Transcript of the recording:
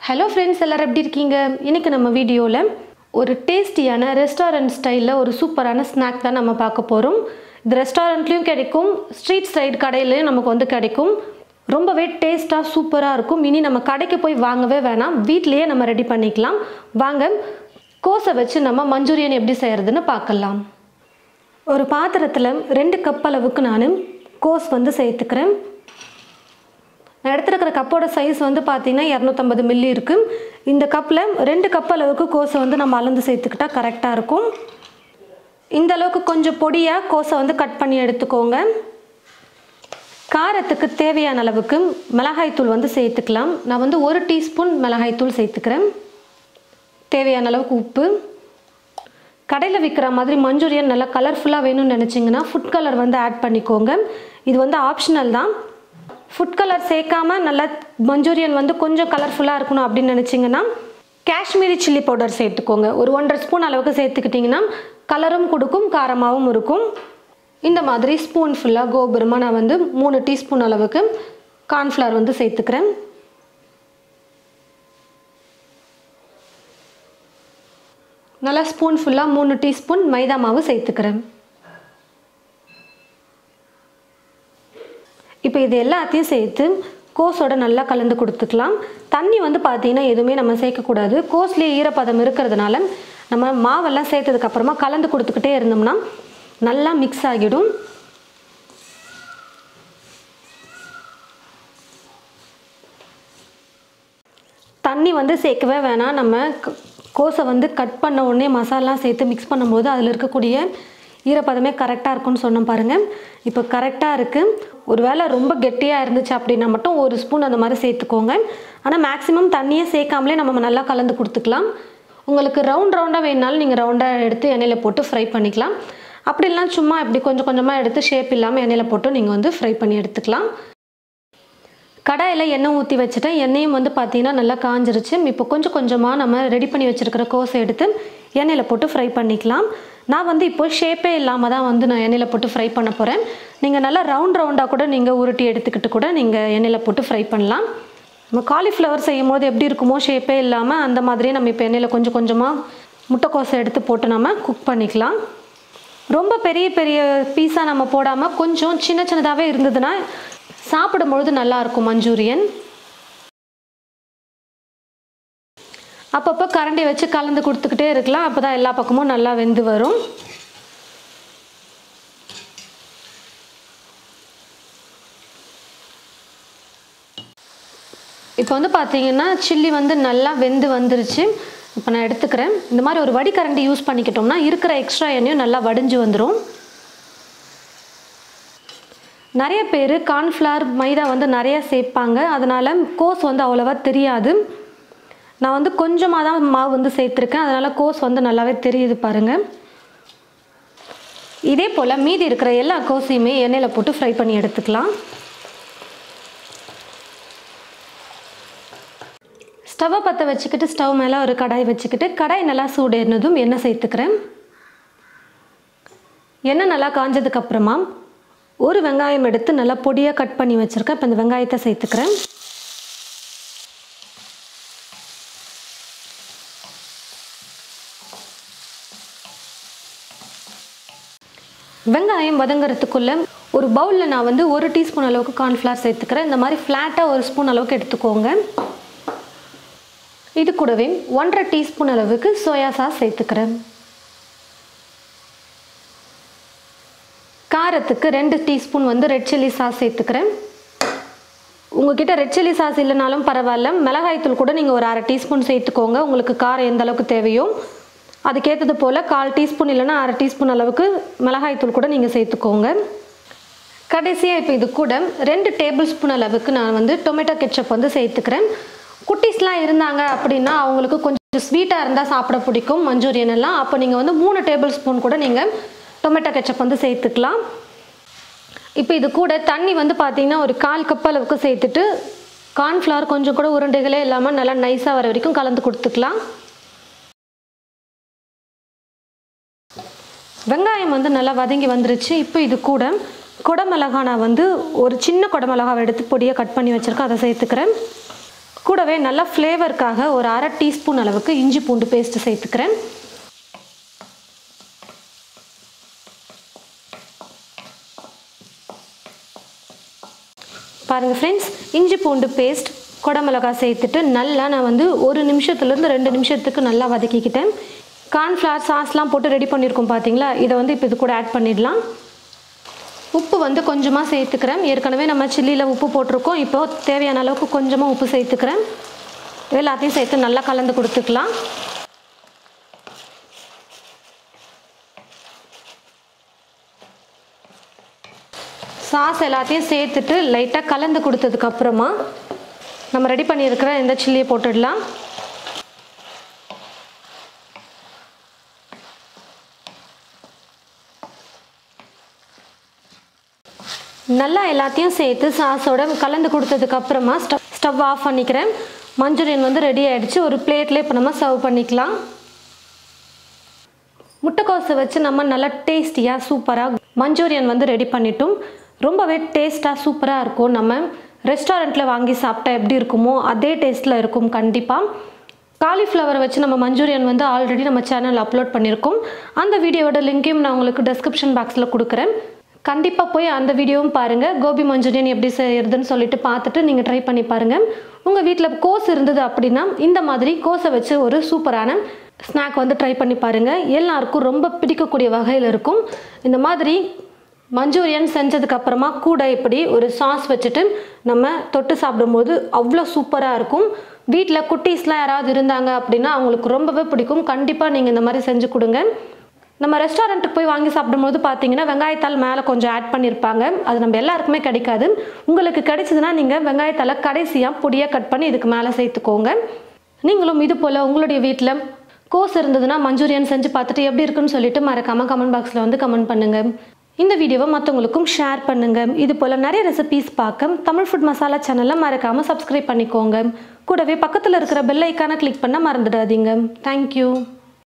Hello friends, எல்லாரும் எப்படி இருக்கீங்க? இன்னைக்கு நம்ம வீடியோல ஒரு டேஸ்டியான ரெஸ்டாரன்ட் ஸ்டைல்ல ஒரு சூப்பரான ஸ்நாக் தான் நம்ம பார்க்க போறோம். இது ரெஸ்டாரன்ட்லயும் கிடைக்கும், ஸ்ட்ரீட் சைடு கடையிலயும் நமக்கு கிடைக்கும். ரொம்பவே டேஸ்டா சூப்பரா இருக்கும். இனி நம்ம கடைக்கு போய் வாங்கவே வேணாம், வீட்லயே நம்ம ரெடி பண்ணிக்கலாம். வாங்க கோஸை வச்சு நம்ம மஞ்சூரியன் எப்படி செய்யறதுன்னு பார்க்கலாம். ஒரு பாத்திரத்துல 2 கப் அளவுக்கு நான் கோஸ் சேர்த்துக்கிறேன். நான் எடுத்துக்கிற கப்போட சைஸ் பார்த்தீங்கன்னா 250 மில்லி இருக்கு. இந்த கப்பில் 2 கப் அளவுக்கு கோஸை நம்ம அளந்து சேர்த்துக்கிட்டா கரெக்டாக இருக்கும். இந்த அளவுக்கு கொஞ்சம் பொடியாக கோஸை கட் பண்ணி எடுத்துக்கோங்க. காரத்துக்கு தேவையான அளவுக்கு மிளகாய்த்தூள் சேர்த்துக்கலாம். நான் 1 டீஸ்பூன் மிளகாய்த்தூள் சேர்த்துக்கிறேன். தேவையான அளவுக்கு உப்பு. கடையில் விற்கிற மாதிரி மஞ்சூரியன் நல்லா கலர்ஃபுல்லாக வேணும்னு நினச்சிங்கன்னா ஃபுட் கலர் ஆட் பண்ணிக்கோங்க. இது ஆப்ஷனல் தான். ஃபுட் கலர் சேர்க்காம நல்லா மஞ்சூரியன் கொஞ்சம் கலர்ஃபுல்லாக இருக்கணும் அப்படின்னு நினச்சிங்கன்னா காஷ்மீரி சில்லி பவுடர் சேர்த்துக்கோங்க. ஒரு 1.5 ஸ்பூன் அளவுக்கு சேர்த்துக்கிட்டிங்கன்னா கலரும் கொடுக்கும், காரமாகவும் இருக்கும். இந்த மாதிரி ஸ்பூன் ஃபுல்லாக கோபுரமாக நான் 3 டீஸ்பூன் அளவுக்கு கார்ன்ஃப்ளவர் சேர்த்துக்கிறேன். நல்லா ஸ்பூன் ஃபுல்லாக 3 டீஸ்பூன் மைதா மாவு சேர்த்துக்கிறேன். இப்போ இது எல்லாத்தையும் சேர்த்து கோஸோட நல்லா கலந்து கொடுத்துக்கலாம். தண்ணி பார்த்தீங்கன்னா எதுவுமே நம்ம சேர்க்கக்கூடாது. கோஸ்லேயே ஈரப்பதம் இருக்கிறதுனால நம்ம மாவெல்லாம் சேர்த்ததுக்கப்புறமா கலந்து கொடுத்துக்கிட்டே இருந்தோம்னா நல்லா மிக்ஸ் ஆகிடும். தண்ணி சேர்க்கவே வேணாம். நம்ம கோஸை கட் பண்ண உடனே மசாலாம் சேர்த்து மிக்ஸ் பண்ணும்போது அதில் இருக்கக்கூடிய ஈரப்பதமே கரெக்டாக இருக்குன்னு சொன்னோம் பாருங்கள். இப்போ கரெக்டாக இருக்குது. ஒரு வேளை ரொம்ப கெட்டியாக இருந்துச்சு அப்படின்னா மட்டும் 1 ஸ்பூன் அந்த மாதிரி சேர்த்துக்கோங்க. ஆனால் மேக்ஸிமம் தண்ணியே சேர்க்காமலே நம்ம நல்லா கலந்து கொடுத்துக்கலாம். உங்களுக்கு ரவுண்டாக வேணுனாலும் நீங்கள் ரவுண்டாக எடுத்து எண்ணெயில் போட்டு ஃப்ரை பண்ணிக்கலாம். அப்படி இல்லைனா சும்மா இப்படி கொஞ்சம் கொஞ்சமாக எடுத்து ஷேப் இல்லாமல் எண்ணெயில் போட்டு நீங்கள் ஃப்ரை பண்ணி எடுத்துக்கலாம். கடாயில் எண்ணெய் ஊற்றி வச்சுட்டேன். எண்ணெயும் பார்த்தீங்கன்னா நல்லா காஞ்சிருச்சு. இப்போ கொஞ்சம் கொஞ்சமாக நம்ம ரெடி பண்ணி வச்சுருக்கிற கோஸை எடுத்து எண்ணெயில் போட்டு ஃப்ரை பண்ணிக்கலாம். நான் இப்போ ஷேப்பே இல்லாமல் தான் நான் எண்ணெயில் போட்டு ஃப்ரை பண்ண போகிறேன். நீங்கள் நல்லா ரவுண்டாக கூட நீங்கள் உருட்டி எடுத்துக்கிட்டு கூட நீங்கள் எண்ணெயில் போட்டு ஃப்ரை பண்ணலாம். நம்ம காலிஃப்ளவர் செய்யும் போது எப்படி இருக்குமோ ஷேப்பே இல்லாமல் அந்த மாதிரியே நம்ம இப்போ எண்ணெயில் கொஞ்சம் கொஞ்சமாக முட்டைக்கோஸை எடுத்து போட்டு நம்ம குக் பண்ணிக்கலாம். ரொம்ப பெரிய பெரிய பீஸாக நம்ம போடாமல் கொஞ்சம் சின்ன சின்னதாகவே இருந்ததுன்னா சாப்பிடும்பொழுது நல்லாயிருக்கும் மஞ்சூரியன். அப்பப்போ கரண்டி வச்சு கலந்து கொடுத்துக்கிட்டே இருக்கலாம். அப்போ தான் எல்லா பக்கமும் நல்லா வெந்து வரும். இப்போ பார்த்தீங்கன்னா சில்லி நல்லா வெந்து வந்துருச்சு. இப்போ நான் எடுத்துக்கிறேன். இந்த மாதிரி ஒரு வடிகரண்டி யூஸ் பண்ணிக்கிட்டோம்னா இருக்கிற எக்ஸ்ட்ரா எண்ணெயும் நல்லா வடிஞ்சு வந்துடும். நிறைய பேர் கார்ன்ஃப்ளவர் மைதா நிறையா சேர்ப்பாங்க. அதனால் கோஸ் அவ்வளோவா தெரியாது. நான் கொஞ்சமாக தான் மாவு சேர்த்துருக்கேன். அதனால் கோஸ் நல்லாவே தெரியுது பாருங்கள். இதே போல் மீதி இருக்கிற எல்லா கோஸையுமே எண்ணெயில் போட்டு ஃப்ரை பண்ணி எடுத்துக்கலாம். ஸ்டவ்வை பற்ற வச்சுக்கிட்டு ஸ்டவ் மேலே ஒரு கடாய் வச்சுக்கிட்டு கடாய் நல்லா சூடேறினதும் எண்ணெய் சேர்த்துக்கிறேன். எண்ணெய் நல்லா காஞ்சதுக்கப்புறமா ஒரு வெங்காயம் எடுத்து நல்லா பொடியாக கட் பண்ணி வச்சுருக்கேன். இப்போ இந்த வெங்காயத்தை சேர்த்துக்கிறேன். வெங்காயம் வதங்கிறதுக்குள்ளே ஒரு பவுலில் நான் 1 டீஸ்பூன் அளவுக்கு கார்ன்ஃப்ளவர் சேர்த்துக்கிறேன். இந்த மாதிரி ஃப்ளாட்டாக 1 ஸ்பூன் அளவுக்கு எடுத்துக்கோங்க. இது கூடவே 1.5 டீஸ்பூன் அளவுக்கு சோயா சாஸ் சேர்த்துக்கிறேன். காரத்துக்கு 2 டீஸ்பூன் ரெட் சில்லி சாஸ் சேர்த்துக்கிறேன். உங்ககிட்ட ரெட் சில்லி சாஸ் இல்லைனாலும் பரவாயில்ல, மிளகாய்த்தூள் கூட நீங்கள் ஒரு 1/2 டீஸ்பூன் சேர்த்துக்கோங்க. உங்களுக்கு காரம் எந்த அளவுக்கு தேவையோ அதுக்கேற்றது போல் 1/4 டீஸ்பூன் இல்லைனா 1/2 டீஸ்பூன் அளவுக்கு மிளகாய்த்தூள் கூட நீங்கள் சேர்த்துக்கோங்க. கடைசியாக இப்போ இது கூட 2 டேபிள் ஸ்பூன் அளவுக்கு நான் டொமேட்டோ கெச்சப் சேர்த்துக்கிறேன். குட்டீஸ்லாம் இருந்தாங்க அப்படின்னா அவங்களுக்கு கொஞ்சம் ஸ்வீட்டாக இருந்தால் சாப்பிட பிடிக்கும் மஞ்சூரியன் எல்லாம். அப்போ நீங்கள் 3 டேபிள் ஸ்பூன் கூட நீங்கள் டொமேட்டோ கெச்சப் சேர்த்துக்கலாம். இப்போ இது கூட தண்ணி பார்த்தீங்கன்னா ஒரு 1/4 கப் அளவுக்கு சேர்த்துட்டு கார்ன்ஃப்ளவர் கொஞ்சம் கூட உருண்டைகளே இல்லாமல் நல்லா நைஸாக வர வரைக்கும் கலந்து கொடுத்துக்கலாம். வெங்காயம் நல்லா வதங்கி வந்துருச்சு. இப்போ இது கூட குடமிளகா நான் ஒரு சின்ன குடமிளகாவை எடுத்து பொடியாக கட் பண்ணி வச்சுருக்கேன். அதை சேர்த்துக்கிறேன். கூடவே நல்லா ஃப்ளேவருக்காக ஒரு 1/2 டீஸ்பூன் அளவுக்கு இஞ்சி பூண்டு பேஸ்ட் சேர்த்துக்கிறேன். பாருங்கள் ஃப்ரெண்ட்ஸ், இஞ்சி பூண்டு பேஸ்ட், குடமிளகாய் சேர்த்துட்டு நல்லா நான் வந்து 1 நிமிஷத்துலேருந்து 2 நிமிஷத்துக்கு நல்லா வதக்கிக்கிட்டேன். கார்ன்ஃப்ளவர் சாஸ்லாம் போட்டு ரெடி பண்ணியிருக்கோம் பார்த்தீங்களா, இதை வந்து இப்போ இது கூட ஆட் பண்ணிடலாம். உப்பு வந்து கொஞ்சமாக சேர்த்துக்கிறேன். ஏற்கனவே நம்ம சில்லியில் உப்பு போட்டிருக்கோம். இப்போது தேவையான அளவுக்கு கொஞ்சமாக உப்பு சேர்த்துக்கிறேன். எல்லாத்தையும் சேர்த்து நல்லா கலந்து கொடுத்துக்கலாம். சாஸ் எல்லாத்தையும் சேர்த்துட்டு லைட்டாக கலந்து கொடுத்ததுக்கப்புறமா நம்ம ரெடி பண்ணியிருக்கிற இந்த சில்லியை போட்டுடலாம். நல்லா எல்லாத்தையும் சேர்த்து சாஸோட கலந்து கொடுத்ததுக்கப்புறமா ஸ்டவ் ஆஃப் பண்ணிக்கிறேன். மஞ்சூரியன் வந்து ரெடி ஆகிடுச்சு. ஒரு பிளேட்டில் இப்போ நம்ம சர்வ் பண்ணிக்கலாம். முட்டைக்கோஸை வச்சு நம்ம நல்லா டேஸ்டியாக சூப்பராக மஞ்சூரியன் வந்து ரெடி பண்ணிட்டோம். ரொம்பவே டேஸ்ட்டாக சூப்பராக இருக்கும். நம்ம ரெஸ்டாரண்ட்டில் வாங்கி சாப்பிட்டா எப்படி இருக்குமோ அதே டேஸ்ட்டில் இருக்கும் கண்டிப்பாக. காலிஃப்ளவரை வச்சு நம்ம மஞ்சூரியன் வந்து ஆல்ரெடி நம்ம சேனல் அப்லோட் பண்ணியிருக்கோம். அந்த வீடியோவோட லிங்க்கையும் நான் உங்களுக்கு டிஸ்கிரிப்ஷன் பாக்ஸில் கொடுக்குறேன். கண்டிப்பாக போய் அந்த வீடியோவும் பாருங்கள். கோபி மஞ்சூரியன் எப்படி செய்யறதுன்னு சொல்லிட்டு பார்த்துட்டு நீங்கள் ட்ரை பண்ணி பாருங்கள். உங்கள் வீட்டில் கோஸ் இருந்தது அப்படின்னா இந்த மாதிரி கோஸை வச்சு ஒரு சூப்பரான ஸ்நாக் வந்து ட்ரை பண்ணி பாருங்கள். எல்லாருக்கும் ரொம்ப பிடிக்கக்கூடிய வகையில் இருக்கும். இந்த மாதிரி மஞ்சூரியன் செஞ்சதுக்கப்புறமா கூட இப்படி ஒரு சாஸ் வச்சுட்டு நம்ம தொட்டு சாப்பிடும்போது அவ்வளோ சூப்பராக இருக்கும். வீட்டில் குட்டீஸ்லாம் யாராவது இருந்தாங்க அப்படின்னா அவங்களுக்கு ரொம்பவே பிடிக்கும். கண்டிப்பாக நீங்கள் இந்த மாதிரி செஞ்சு கொடுங்க. நம்ம ரெஸ்டாரண்ட்டுக்கு போய் வாங்கி சாப்பிடும்போது பார்த்தீங்கன்னா வெங்காயத்தாள் மேலே கொஞ்சம் ஆட் பண்ணியிருப்பாங்க. அது நம்ம எல்லாருக்குமே கிடைக்காது. உங்களுக்கு கிடைச்சதுன்னா நீங்கள் வெங்காயத்தாளை கடைசியாக பொடியாக கட் பண்ணி இதுக்கு மேலே சேர்த்துக்கோங்க. நீங்களும் இது போல் உங்களுடைய வீட்டில் கோஸ் இருந்ததுன்னா மஞ்சூரியன் செஞ்சு பார்த்துட்டு எப்படி இருக்குன்னு சொல்லிட்டு மறக்காமல் கமெண்ட் பாக்ஸில் வந்து கமெண்ட் பண்ணுங்கள். இந்த வீடியோவை மற்றவங்களுக்கும் ஷேர் பண்ணுங்கள். இது போல் நிறைய ரெசிபீஸ் பார்க்க தமிழ் ஃபுட் மசாலா சேனலை மறக்காமல் சப்ஸ்கிரைப் பண்ணிக்கோங்க. கூடவே பக்கத்தில் இருக்கிற பெல் ஐக்கானை கிளிக் பண்ண மறந்துடாதீங்க. தேங்க்யூ.